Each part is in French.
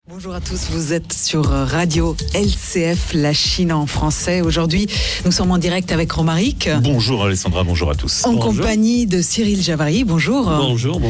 Bonjour à tous, vous êtes sur Radio LCF, la Chine en français. Aujourd'hui, nous sommes en direct avec Romaric. Bonjour Alessandra, bonjour à tous. En compagnie de Cyril Javary, bonjour. Bonjour.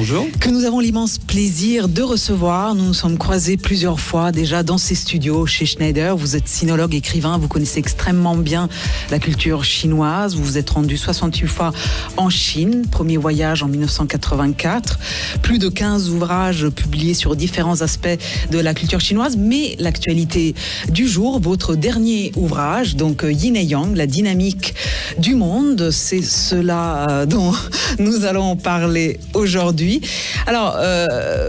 Que nous avons l'immense plaisir de recevoir. Nous nous sommes croisés plusieurs fois déjà dans ces studios chez Schneider. Vous êtes sinologue, écrivain, vous connaissez extrêmement bien la culture chinoise. Vous vous êtes rendu 68 fois en Chine, premier voyage en 1984. Plus de 15 ouvrages publiés sur différents aspects de la culture chinoise, mais l'actualité du jour, votre dernier ouvrage, donc Yin et Yang, la dynamique du monde, c'est cela dont nous allons parler aujourd'hui. Alors,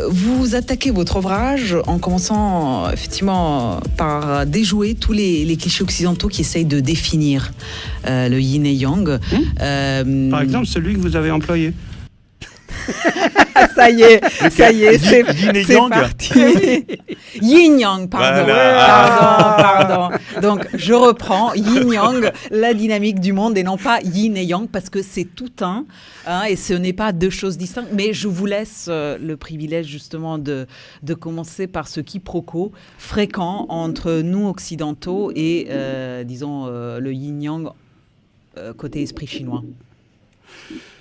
vous attaquez votre ouvrage en commençant effectivement par déjouer tous les clichés occidentaux qui essayent de définir le Yin et Yang. Par exemple, celui que vous avez employé. Ça y est, c'est Yang. parti. Yin-Yang, pardon. Voilà. Pardon. Donc, je reprends. Yin-Yang, la dynamique du monde, et non pas Yin et Yang, parce que c'est tout un, et ce n'est pas deux choses distinctes. Mais je vous laisse le privilège, justement, de commencer par ce quiproquo fréquent entre nous, occidentaux, et, disons, le Yin-Yang côté esprit chinois.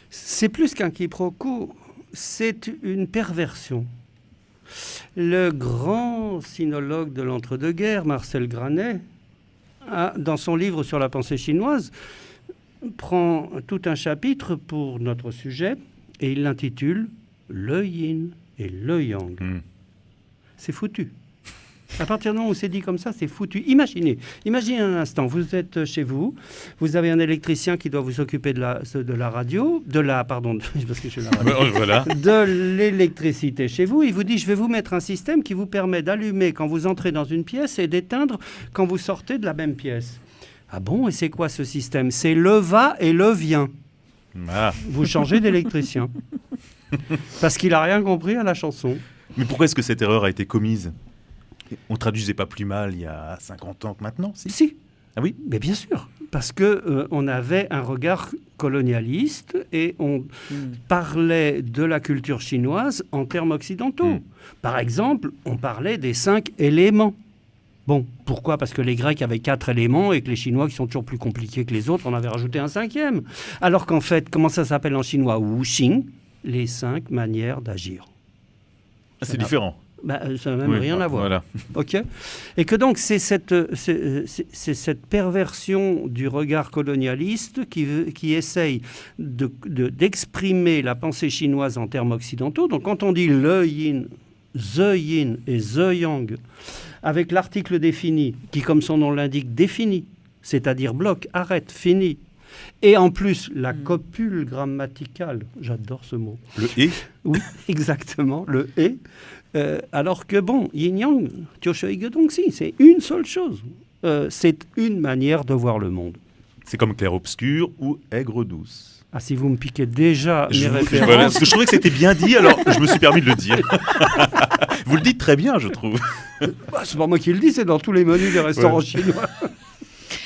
C'est plus qu'un quiproquo, c'est une perversion. Le grand sinologue de l'entre-deux-guerres, Marcel Granet, dans son livre sur la pensée chinoise, prend tout un chapitre pour notre sujet et il l'intitule « Le yin et le yang ». C'est foutu. À partir du moment où c'est dit comme ça, c'est foutu. Imaginez un instant, vous êtes chez vous, vous avez un électricien qui doit vous occuper de la radio, parce que je suis la radio, Voilà. de l'électricité chez vous. Il vous dit, je vais vous mettre un système qui vous permet d'allumer quand vous entrez dans une pièce et d'éteindre quand vous sortez de la même pièce. Ah bon, et c'est quoi ce système? C'est le va et le vient. Ah. Vous changez d'électricien. Parce qu'il n'a rien compris à la chanson. Mais pourquoi est-ce que cette erreur a été commise? On traduisait pas plus mal il y a 50 ans que maintenant, si? Si. Ah oui? Mais bien sûr, parce que on avait un regard colonialiste et on parlait de la culture chinoise en termes occidentaux. Par exemple, on parlait des 5 éléments. Bon, pourquoi? Parce que les Grecs avaient 4 éléments et que les Chinois, qui sont toujours plus compliqués que les autres, en avaient rajouté un 5e. Alors qu'en fait, comment ça s'appelle en chinois? Wuxing, les 5 manières d'agir. Ah, c'est différent. Ça n'a même rien à voir. Voilà. Okay. Et que donc, c'est cette perversion du regard colonialiste qui essaye d'exprimer la pensée chinoise en termes occidentaux. Donc, quand on dit le yin et the yang, avec l'article défini, qui, comme son nom l'indique, définit, c'est-à-dire bloc, arrête, fini, et en plus, la copule grammaticale, j'adore ce mot. Le « et ». Oui, exactement, le « et ». Alors que, bon, yin-yang, si, c'est une seule chose. C'est une manière de voir le monde. C'est comme clair-obscur ou aigre-douce. Ah, si vous me piquez déjà mes références... Voilà, parce que je trouvais que c'était bien dit, alors je me suis permis de le dire. Vous le dites très bien, je trouve. C'est pas moi qui le dis, c'est dans tous les menus des restaurants chinois.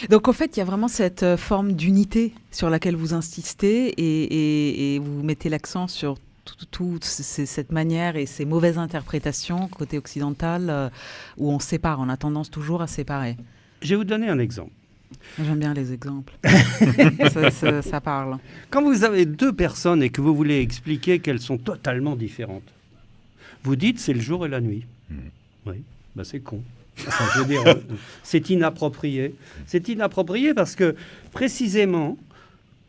Donc, en fait, il y a vraiment cette forme d'unité sur laquelle vous insistez et vous mettez l'accent sur toute cette manière et ces mauvaises interprétations côté occidental où on sépare, on a tendance toujours à séparer. Je vais vous donner un exemple. J'aime bien les exemples. ça parle. Quand vous avez 2 personnes et que vous voulez expliquer qu'elles sont totalement différentes, vous dites c'est le jour et la nuit. Oui, c'est con. Enfin, je veux dire, c'est inapproprié. C'est inapproprié parce que, précisément,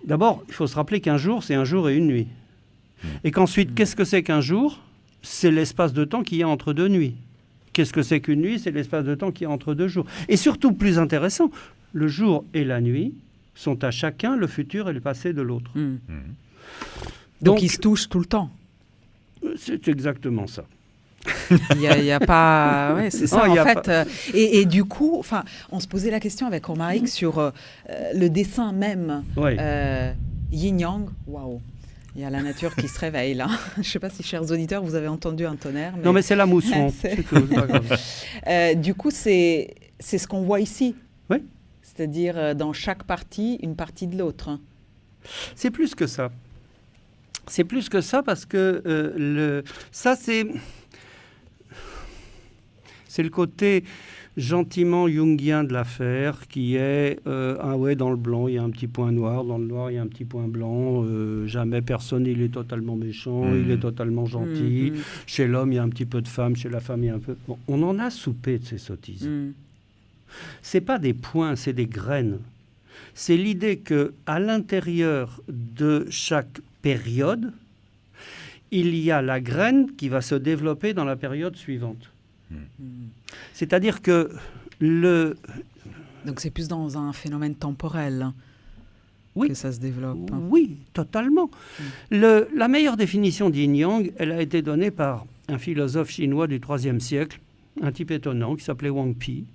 d'abord, il faut se rappeler qu'un jour, c'est un jour et une nuit. Et qu'ensuite, qu'est-ce que c'est qu'un jour? C'est l'espace de temps qu'il y a entre 2 nuits. Qu'est-ce que c'est qu'une nuit? C'est l'espace de temps qu'il y a entre 2 jours. Et surtout, plus intéressant, le jour et la nuit sont à chacun le futur et le passé de l'autre. Donc, ils se touchent tout le temps. C'est exactement ça. Il y a pas... Ouais, c'est ça, non, en fait. Et du coup, on se posait la question avec Romaric sur le dessin même. Oui. Yin-Yang, waouh. Il y a la nature qui se réveille, là. Je ne sais pas si, chers auditeurs, vous avez entendu un tonnerre. Mais... Non, mais c'est la mousson. c'est pas grave. Du coup, c'est ce qu'on voit ici. Oui. C'est-à-dire, dans chaque partie, une partie de l'autre. C'est plus que ça. C'est plus que ça parce que ça, c'est... C'est le côté gentiment jungien de l'affaire qui est dans le blanc il y a un petit point noir, dans le noir il y a un petit point blanc, jamais personne il est totalement méchant, il est totalement gentil, chez l'homme il y a un petit peu de femme, chez la femme il y a un peu... Bon, on en a soupé de ces sottises. C'est pas des points, c'est des graines. C'est l'idée que à l'intérieur de chaque période, il y a la graine qui va se développer dans la période suivante. C'est-à-dire que Donc c'est plus dans un phénomène temporel que ça se développe. Oui, totalement. La meilleure définition d'yin-yang, elle a été donnée par un philosophe chinois du IIIe siècle, un type étonnant qui s'appelait Wang Pi,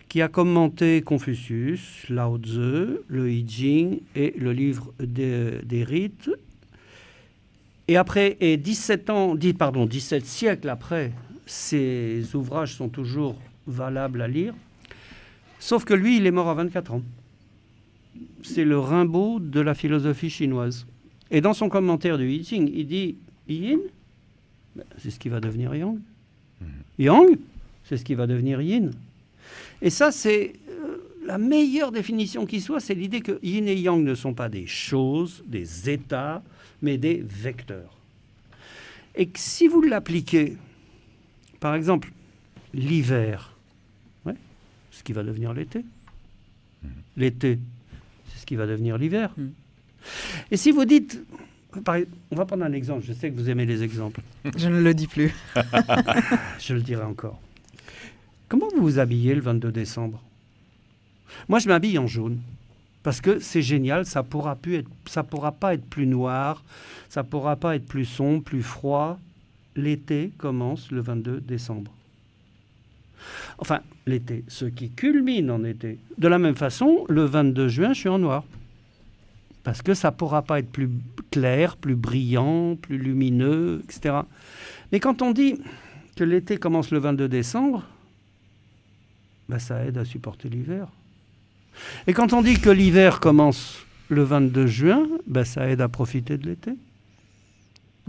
qui a commenté Confucius, Lao Tzu, le I Ching et le livre des rites. Et 17 siècles après, ces ouvrages sont toujours valables à lire, sauf que lui, il est mort à 24 ans. C'est le Rimbaud de la philosophie chinoise. Et dans son commentaire du I Ching, il dit Yin, c'est ce qui va devenir Yang. Yang, c'est ce qui va devenir Yin. Et ça, c'est la meilleure définition qui soit, c'est l'idée que Yin et Yang ne sont pas des choses, des états, mais des vecteurs. Et que si vous l'appliquez, par exemple, l'hiver, ce qui va devenir l'été. L'été, c'est ce qui va devenir l'hiver. Et si vous dites... On va prendre un exemple. Je sais que vous aimez les exemples. Je ne le dis plus. Je le dirai encore. Comment vous vous habillez le 22 décembre ? Moi, je m'habille en jaune. Parce que c'est génial, ça pourra pas être plus noir, ça pourra pas être plus sombre, plus froid. L'été commence le 22 décembre. Enfin, l'été, ce qui culmine en été. De la même façon, le 22 juin, je suis en noir. Parce que ça pourra pas être plus clair, plus brillant, plus lumineux, etc. Mais quand on dit que l'été commence le 22 décembre, ça aide à supporter l'hiver. Et quand on dit que l'hiver commence le 22 juin, ça aide à profiter de l'été.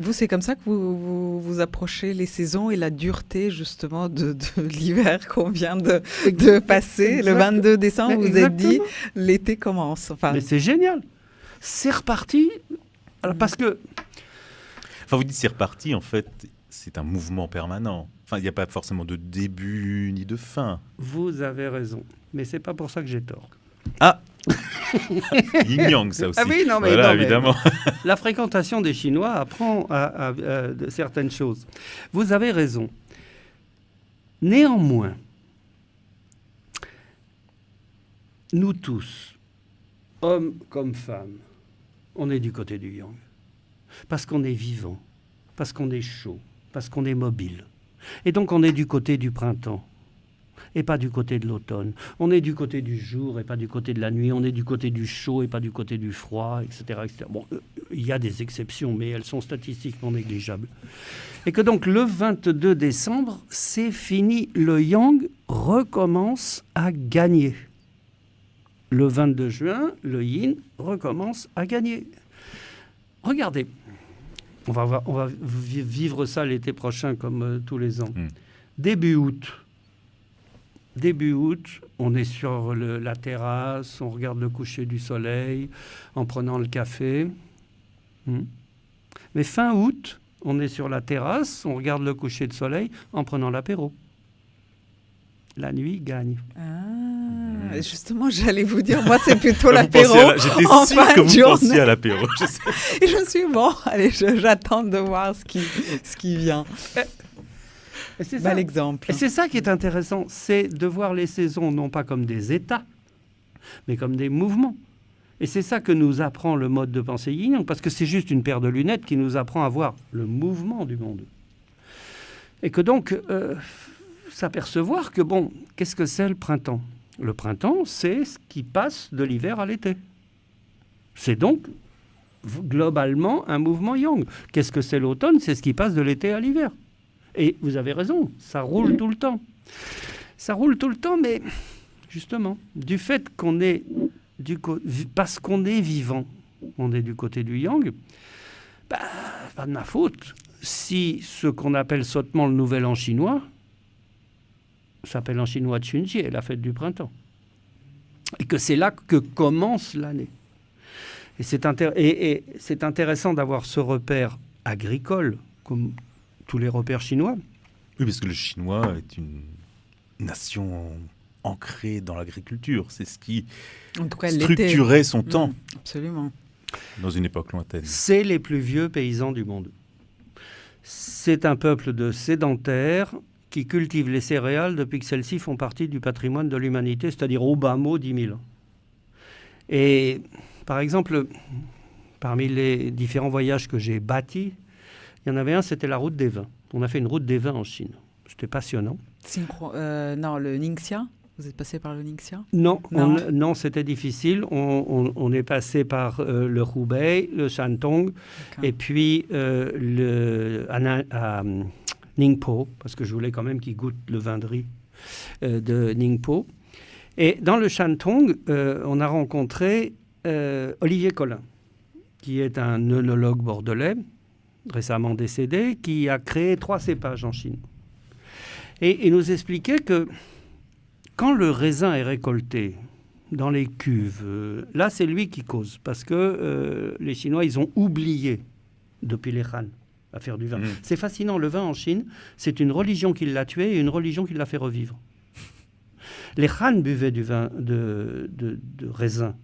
Vous, c'est comme ça que vous approchez les saisons et la dureté, justement, de l'hiver qu'on vient de passer. Le 22 décembre, vous vous êtes dit, l'été commence. Mais c'est génial. C'est reparti. Alors, parce que... Vous dites c'est reparti, en fait, c'est un mouvement permanent. Il n'y a pas forcément de début ni de fin. Vous avez raison. Mais c'est pas pour ça que j'ai tort. Ah Yin-yang, ça aussi. Ah oui, non, mais, voilà, évidemment. La fréquentation des Chinois apprend à certaines choses. Vous avez raison. Néanmoins, nous tous, hommes comme femmes, on est du côté du yang. Parce qu'on est vivant, parce qu'on est chaud, parce qu'on est mobile. Et donc on est du côté du printemps. Et pas du côté de l'automne. On est du côté du jour et pas du côté de la nuit. On est du côté du chaud et pas du côté du froid, etc. etc. Bon, il y a des exceptions, mais elles sont statistiquement négligeables. Et que donc, le 22 décembre, c'est fini. Le yang recommence à gagner. Le 22 juin, le yin recommence à gagner. Regardez, on va vivre ça l'été prochain comme tous les ans. Début août, on est sur la terrasse, on regarde le coucher du soleil en prenant le café. Mais fin août, on est sur la terrasse, on regarde le coucher de soleil en prenant l'apéro. La nuit gagne. Justement, j'allais vous dire, moi, c'est plutôt l'apéro. J'étais sûre que vous pensiez à l'apéro. Et je me suis dit, bon, allez, j'attends de voir ce qui vient. C'est ça. L'exemple. Et c'est ça qui est intéressant, c'est de voir les saisons non pas comme des états, mais comme des mouvements. Et c'est ça que nous apprend le mode de pensée yin, parce que c'est juste une paire de lunettes qui nous apprend à voir le mouvement du monde. Et que donc, s'apercevoir que, qu'est-ce que c'est le printemps ? Le printemps, c'est ce qui passe de l'hiver à l'été. C'est donc, globalement, un mouvement yang. Qu'est-ce que c'est l'automne ? C'est ce qui passe de l'été à l'hiver. Et vous avez raison, ça roule tout le temps. Ça roule tout le temps, mais justement, du fait qu'on est parce qu'on est vivant, on est du côté du yang, pas de ma faute si ce qu'on appelle sottement le nouvel an chinois s'appelle en chinois Chunjie, la fête du printemps. Et que c'est là que commence l'année. Et c'est intéressant d'avoir ce repère agricole, comme tous les repères chinois. Oui, parce que le chinois est une nation ancrée dans l'agriculture. C'est ce qui En tout cas, structurait son temps Absolument. dans une époque lointaine. C'est les plus vieux paysans du monde. C'est un peuple de sédentaires qui cultivent les céréales depuis que celles-ci font partie du patrimoine de l'humanité, c'est-à-dire au bas mot 10 000 ans. Et par exemple, parmi les différents voyages que j'ai bâtis, il y en avait un, c'était la route des vins. On a fait une route des vins en Chine. C'était passionnant. Non, le Ningxia. Vous êtes passé par le Ningxia? Non, c'était difficile. On est passé par le Hubei, le Shandong, et puis à Ningpo, parce que je voulais quand même qu'ils goûtent le vin de riz de Ningpo. Et dans le Shandong, on a rencontré Olivier Collin, qui est un œnologue bordelais, récemment décédé, qui a créé 3 cépages en Chine. Et il nous expliquait que quand le raisin est récolté dans les cuves, là, c'est lui qui cause, parce que les Chinois, ils ont oublié, depuis les Han, à faire du vin. C'est fascinant, le vin en Chine, c'est une religion qui l'a tué et une religion qui l'a fait revivre. Les Han buvaient du vin de raisin.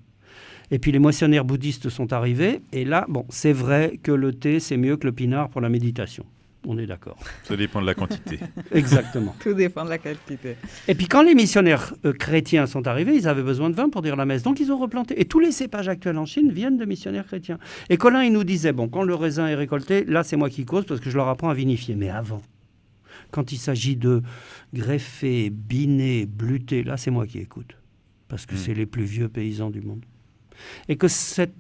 Et puis les moissonnaires bouddhistes sont arrivés, et là, bon, c'est vrai que le thé, c'est mieux que le pinard pour la méditation. On est d'accord. Ça dépend de la quantité. Exactement. Tout dépend de la quantité. Et puis quand les missionnaires chrétiens sont arrivés, ils avaient besoin de vin pour dire la messe. Donc ils ont replanté. Et tous les cépages actuels en Chine viennent de missionnaires chrétiens. Et Colin, il nous disait, bon, quand le raisin est récolté, là c'est moi qui cause parce que je leur apprends à vinifier. Mais avant, quand il s'agit de greffer, biner, bluter, là c'est moi qui écoute. Parce que c'est les plus vieux paysans du monde. Et que cet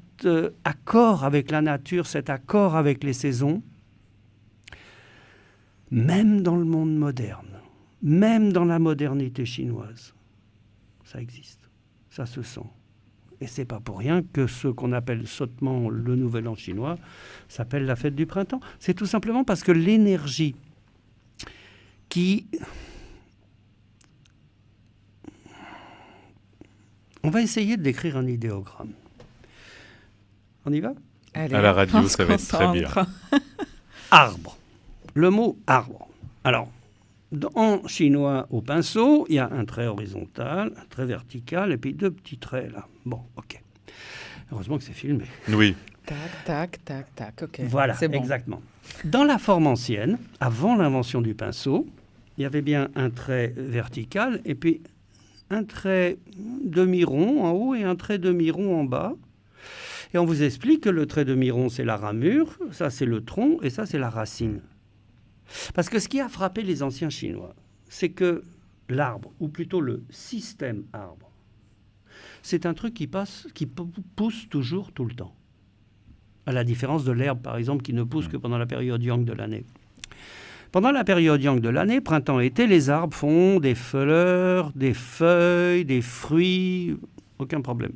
accord avec la nature, cet accord avec les saisons, même dans le monde moderne, même dans la modernité chinoise, ça existe, ça se sent. Et c'est pas pour rien que ce qu'on appelle sottement le Nouvel An chinois s'appelle la fête du printemps. C'est tout simplement parce que l'énergie qui... On va essayer de décrire un idéogramme. On y va ? Allez, à la radio, ça va être très bien. Arbre. Le mot arbre. Alors, en chinois, au pinceau, il y a un trait horizontal, un trait vertical, et puis 2 petits traits là. Bon, ok. Heureusement que c'est filmé. Oui. Tac, tac, tac, tac, ok. Voilà, c'est bon. Exactement. Dans la forme ancienne, avant l'invention du pinceau, il y avait bien un trait vertical, et puis un trait demi-rond en haut et un trait demi-rond en bas. Et on vous explique que le trait demi-rond, c'est la ramure, ça c'est le tronc, et ça c'est la racine. Parce que ce qui a frappé les anciens Chinois, c'est que l'arbre, ou plutôt le système arbre, c'est un truc qui pousse toujours, tout le temps. À la différence de l'herbe, par exemple, qui ne pousse que pendant la période yang de l'année. Pendant la période yang de l'année, printemps-été, les arbres font des fleurs, des feuilles, des fruits, aucun problème.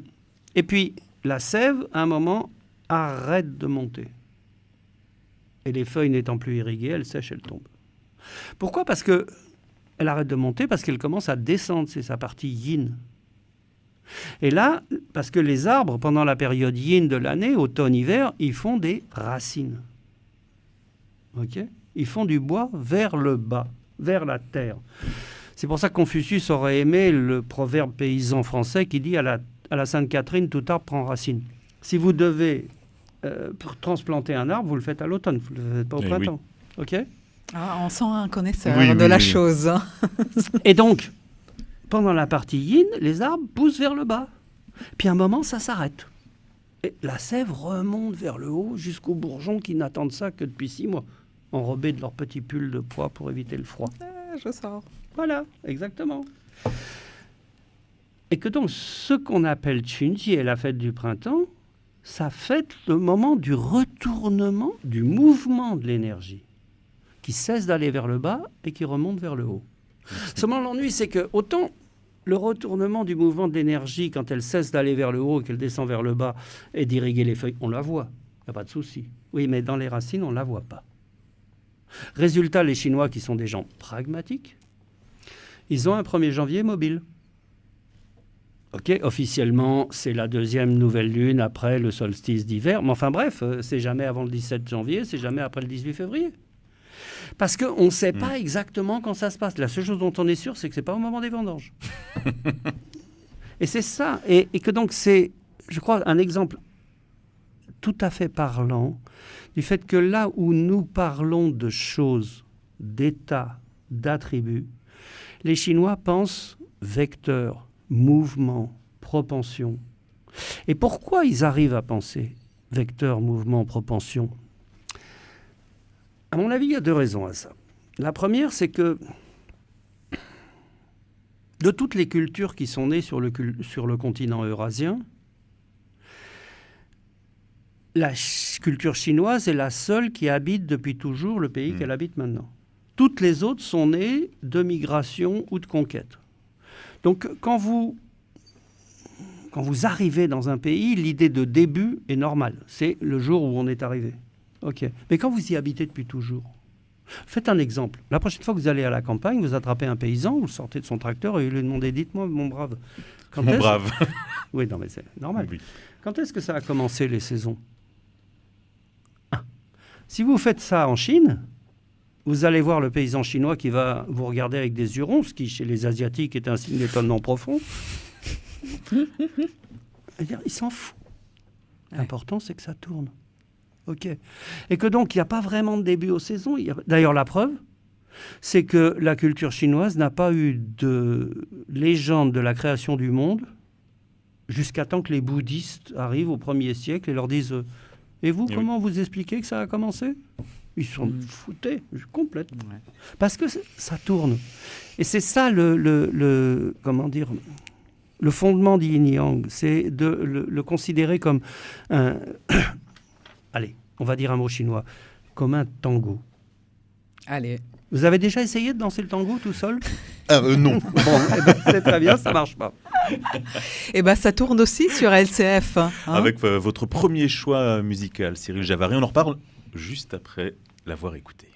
Et puis, la sève, à un moment, arrête de monter. Et les feuilles n'étant plus irriguées, elles sèchent, elles tombent. Pourquoi ? Parce qu'elle arrête de monter, parce qu'elle commence à descendre, c'est sa partie yin. Et là, parce que les arbres, pendant la période yin de l'année, automne-hiver, ils font des racines. Ok ? Ils font du bois vers le bas, vers la terre. C'est pour ça que Confucius aurait aimé le proverbe paysan français qui dit à la Sainte-Catherine, tout arbre prend racine. Si vous devez transplanter un arbre, vous le faites à l'automne, vous ne le faites pas au printemps. Oui. Ok ? Ah, on sent un connaisseur de la chose. Hein. Et donc, pendant la partie yin, les arbres poussent vers le bas. Puis à un moment, ça s'arrête. Et la sève remonte vers le haut jusqu'aux bourgeons qui n'attendent ça que depuis 6 mois, enrobés de leur petit pull de pois pour éviter le froid. Je sors. Voilà, exactement. Et que donc, ce qu'on appelle Chunjie et la fête du printemps, ça fête le moment du retournement, du mouvement de l'énergie, qui cesse d'aller vers le bas et qui remonte vers le haut. Seulement, l'ennui, c'est que autant le retournement du mouvement de l'énergie, quand elle cesse d'aller vers le haut et qu'elle descend vers le bas, et d'irriguer les feuilles, on la voit, il n'y a pas de souci. Oui, mais dans les racines, on ne la voit pas. Résultat, les Chinois, qui sont des gens pragmatiques, Ils ont un 1er janvier mobile. Ok, officiellement, c'est la 2e nouvelle lune après le solstice d'hiver. Mais enfin bref, c'est jamais avant le 17 janvier, c'est jamais après le 18 février. Parce qu'on ne sait pas exactement quand ça se passe. La seule chose dont on est sûr, c'est que ce n'est pas au moment des vendanges. Et c'est ça. Et que donc c'est, je crois, un exemple tout à fait parlant du fait que là où nous parlons de choses, d'états, d'attributs, les Chinois pensent vecteur, mouvement, propension. Et pourquoi ils arrivent à penser vecteur, mouvement, propension ? À mon avis, il y a 2 raisons à ça. La première, c'est que de toutes les cultures qui sont nées sur le continent eurasien, la culture chinoise est la seule qui habite depuis toujours le pays qu'elle habite maintenant. Toutes les autres sont nées de migration ou de conquête. Donc, quand vous arrivez dans un pays, l'idée de début est normale. C'est le jour où on est arrivé. Ok. Mais quand vous y habitez depuis toujours, faites un exemple. La prochaine fois que vous allez à la campagne, vous attrapez un paysan, vous le sortez de son tracteur et vous lui demandez, dites-moi, mon brave. Mon brave. Oui, non, mais c'est normal. Oui. Quand est-ce que ça a commencé, les saisons ? Si vous faites ça en Chine, vous allez voir le paysan chinois qui va vous regarder avec des yeux ronds, ce qui, chez les Asiatiques, est un signe d'étonnement profond. Il s'en fout. L'important, c'est que ça tourne. OK. Et que donc, il n'y a pas vraiment de début aux saisons. D'ailleurs, la preuve, c'est que la culture chinoise n'a pas eu de légende de la création du monde jusqu'à temps que les bouddhistes arrivent au 1er siècle et leur disent et vous, comment vous expliquez que ça a commencé ? Ils sont foutés, complètement. Ouais. Parce que ça tourne. Et c'est ça comment dire, le fondement du yin-yang, c'est de le considérer comme un... Allez, on va dire un mot chinois, comme un tango. Allez. Vous avez déjà essayé de danser le tango tout seul ? Non. Bon, c'est très bien, ça marche pas. Eh ben, ça tourne aussi sur LCF. Hein. Avec votre premier choix musical, Cyril Javary. On en reparle juste après l'avoir écouté.